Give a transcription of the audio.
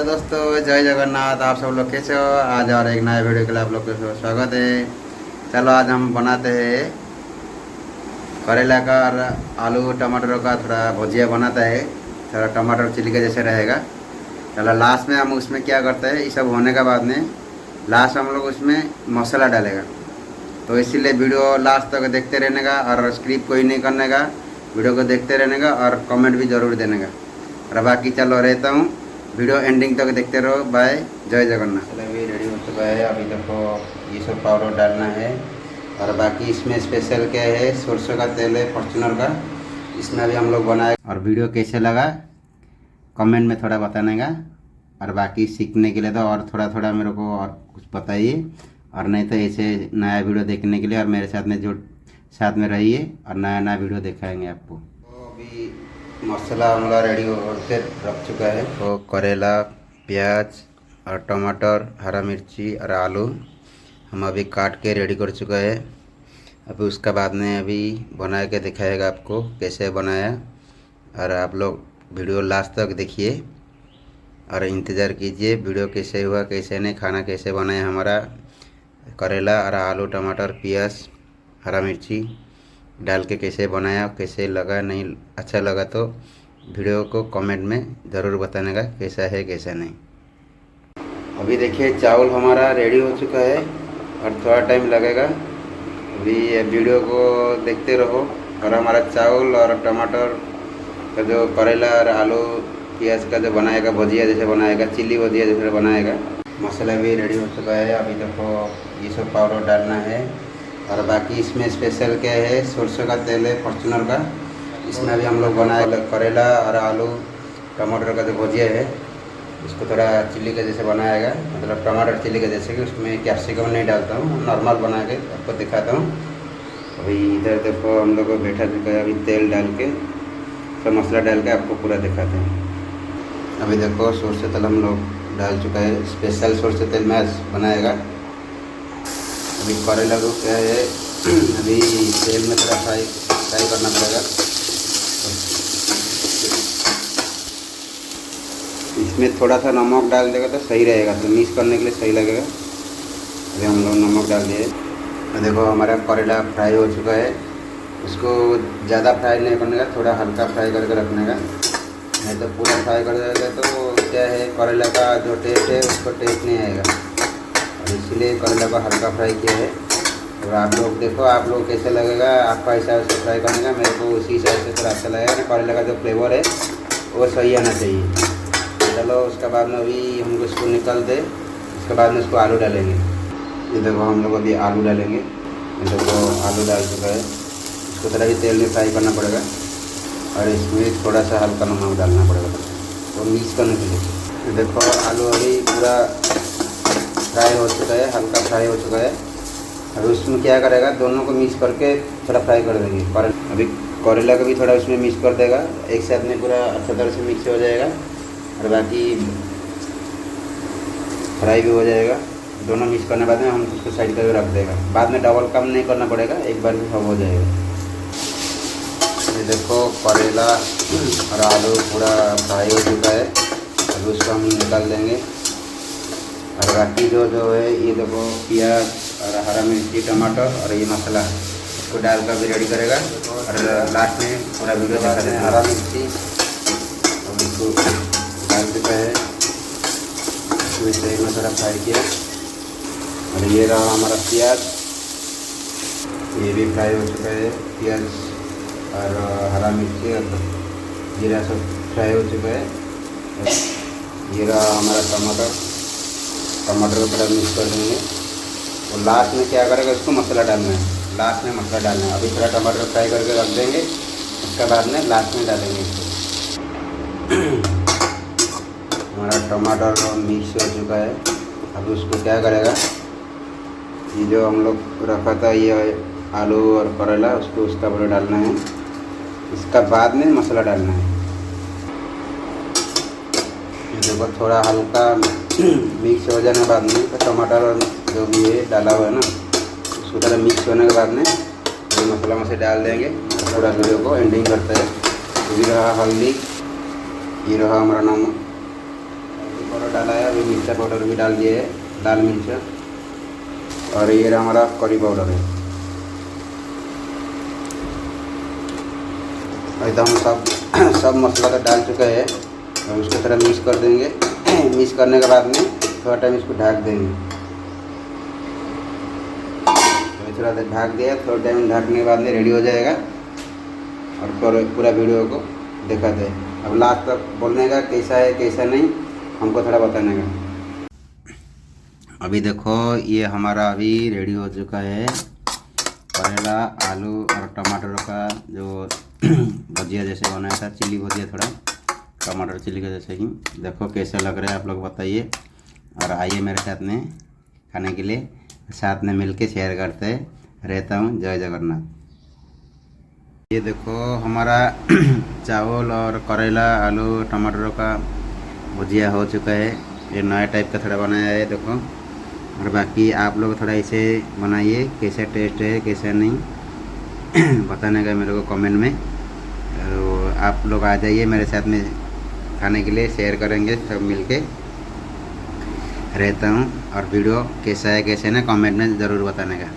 दोस्तों, जय जगन्नाथ। आप सब लोग कैसे हो? आज और एक नए वीडियो के लिए आप लोग को स्वागत है। चलो आज हम बनाते हैं करेला का और आलू टमाटर का थोड़ा भुजिया बनाता है। थोड़ा टमाटर चिली के जैसे रहेगा। चलो लास्ट में हम उसमें क्या करते हैं, ये सब होने के बाद में लास्ट हम लोग उसमें मसाला डालेगा। तो इसीलिए वीडियो लास्ट तक देखते रहने का और स्क्रिप्ट कोई नहीं करने का, वीडियो को देखते रहने का और कमेंट भी ज़रूर देने का। और बाकी चलो रहता हूँ, वीडियो एंडिंग तक देखते रहो। बाय, जय जगन्नाथ। चलो अभी रेडी हो चुका है। अभी देखो ये सब पाउडर डालना है और बाकी इसमें स्पेशल क्या है, सरसों का तेल है फॉर्चूनर का, इसमें भी हम लोग बनाए। और वीडियो कैसे लगा कमेंट में थोड़ा बताने का। और बाकी सीखने के लिए तो और थोड़ा थोड़ा मेरे को और कुछ बताइए, और नहीं तो ऐसे नया वीडियो देखने के लिए और मेरे साथ में रहिए और नया नया वीडियो दिखाएंगे आपको। तो अभी मसाला हमारा रेडी होकर रख चुका है। तो करेला, प्याज और टमाटर, हरा मिर्ची और आलू हम अभी काट के रेडी कर चुका है। अभी उसका बाद में अभी बना के दिखाएगा आपको कैसे बनाया। और आप लोग वीडियो लास्ट तक देखिए और इंतज़ार कीजिए वीडियो कैसे हुआ कैसे नहीं, खाना कैसे बनाया हमारा। करेला और आलू टमाटर प्याज हरा मिर्ची डाल के कैसे बनाया, कैसे लगा, नहीं अच्छा लगा तो वीडियो को कमेंट में ज़रूर बताने का कैसा है कैसा नहीं। अभी देखिए चावल हमारा रेडी हो चुका है और थोड़ा टाइम लगेगा। अभी वीडियो को देखते रहो। और हमारा चावल और टमाटर का जो करेला और आलू प्याज का जो बनाएगा भुजिया जैसे बनाएगा, चिल्ली भुजिया जैसे बनाएगा। मसाला भी रेडी हो चुका है। अभी देखो ये सब पाउडर डालना है और बाकी इसमें स्पेशल क्या है, सरसों का तेल है फॉर्चूनर का, इसमें भी हम लोग बनाए। करेला और आलू टमाटर का जो भुजिया है उसको थोड़ा चिल्ली के जैसे बनाएगा, मतलब टमाटर चिल्ली के जैसे कि उसमें कैप्सिकम नहीं डालता हूँ, नॉर्मल बना के आपको दिखाता हूँ। अभी इधर देखो हम लोग बैठा चुका है। अभी तेल डाल के सब मसाला डाल के आपको पूरा दिखाते हैं। अभी देखो सरसों तेल हम लोग डाल चुका है, स्पेशल सरसों तेल में बनाएगा। अभी करेला को क्या है अभी तेल में थोड़ा फ्राई करना पड़ेगा। इसमें थोड़ा सा नमक डाल देगा तो सही रहेगा, तो मिक्स करने के लिए सही लगेगा। अभी हम लोग नमक डाल दिए। तो देखो हमारा करेला फ्राई हो चुका है। उसको ज़्यादा फ्राई नहीं करने का, थोड़ा हल्का फ्राई करके रखने का, नहीं तो पूरा फ्राई कर देगा तो क्या है करेला का जो टेस्ट है उसको टेस्ट नहीं आएगा। और इसीलिए करेला को हल्का फ्राई किया है। और आप लोग देखो आप लोग कैसे लगेगा, आपका हिसाब से फ्राई करने का। मेरे को उसी हिसाब से थोड़ा अच्छा लगेगा ना, करेला का जो फ्लेवर है वो सही आना चाहिए। चलो उसके बाद में अभी हम इसको निकल दे, उसके बाद में इसको आलू डालेंगे। ये देखो हम लोग अभी आलू डालेंगे। ये देखो आलू डाल चुका है। इसको थोड़ा भी तेल में फ्राई करना पड़ेगा और इसमें थोड़ा सा हल्का नमक डालना पड़ेगा तो मिक्स करने के लिए। देखो आलू अभी पूरा फ्राई हो चुका है, हल्का फ्राई हो चुका है। अभी उसमें क्या करेगा, दोनों को मिक्स करके थोड़ा फ्राई कर देंगे। अभी करेला को भी थोड़ा उसमें मिक्स कर देगा, एक साथ में पूरा अच्छा तरह से मिक्स हो जाएगा और बाकी फ्राई भी हो जाएगा। दोनों मिक्स करने के बाद में हम उसको साइड करके रख देगा। बाद में डबल काम नहीं करना पड़ेगा, एक बार भी सब हो जाएगा। ये देखो करेला और आलू पूरा फ्राई हो चुका है। अभी उसको हम निकाल देंगे। और बाकी जो है ये देखो प्याज और हरा मिर्ची टमाटर और ये मसाला इसको डालकर भी रेडी करेगा। और लास्ट में पूरा वीडियो दिखा देंगे। हरा मिर्ची और इसको डाल चुका है, इसको इस तेल में थोड़ा फ्राई किया। और ये रहा हमारा प्याज, ये भी फ्राई हो चुका है। प्याज और हरा मिर्ची और जीरा सब फ्राई हो चुका है। ये रहा हमारा टमाटर को थोड़ा मिक्स कर देंगे। और लास्ट में क्या करेगा, इसको मसाला डालना है, लास्ट में मसाला डालना है। अभी थोड़ा टमाटर फ्राई करके रख देंगे, उसके बाद में लास्ट में डालेंगे इसको। हमारा टमाटर मिक्स हो चुका है। अभी उसको क्या करेगा, ये जो हम लोग रखा था ये आलू और करेला, उसको उसका पूरा डालना है। इसका बाद में मसाला डालना है। ये देखो थोड़ा हल्का मिक्स हो जाने के बाद में तो टमाटर और जो भी है डाला हुआ है ना, उसको थोड़ा मिक्स होने के बाद में ये मसाला में डाल देंगे। पूरा वीडियो को एंडिंग करते हैं। ये रहा हल्दी, ये रहा हमारा नमक, डाला है, अभी मिर्चा पाउडर भी डाल दिए है, लाल मिर्च। और ये रहा हमारा करी पाउडर है। एकदम सब मसाला तो डाल चुका है। और उसको थोड़ा मिक्स कर देंगे। मिक्स करने के बाद में थोड़ा टाइम इसको ढक देंगे। तो थोड़ा देर ढक दिया, थोड़ा टाइम ढकने के बाद में रेडी हो जाएगा। और पूरा वीडियो को दिखाते हैं। अब लास्ट तक बोलने का कैसा है कैसा नहीं, हमको थोड़ा बताने का। अभी देखो ये हमारा अभी रेडी हो चुका है, करेला, आलू और टमाटर का जो भुजिया जैसे बनाया था, चिल्ली भुजिया, थोड़ा टमाटर चिल्ली के जैसे ही। देखो कैसा लग रहा है, आप लोग बताइए। और आइए मेरे साथ में खाने के लिए, साथ में मिलके शेयर करते रहता हूँ। जय जगन्नाथ। ये देखो हमारा चावल और करेला, आलू, टमाटर का भुजिया हो चुका है। ये नया टाइप का थोड़ा बनाया है देखो। और बाकी आप लोग थोड़ा इसे बनाइए, कैसा टेस्ट है कैसा नहीं बताने का मेरे को कमेंट में। तो आप लोग आ जाइए मेरे साथ में खाने के लिए, शेयर करेंगे सब मिलके रहता हूँ। और वीडियो कैसा है कैसे ना कमेंट में ज़रूर बताने का।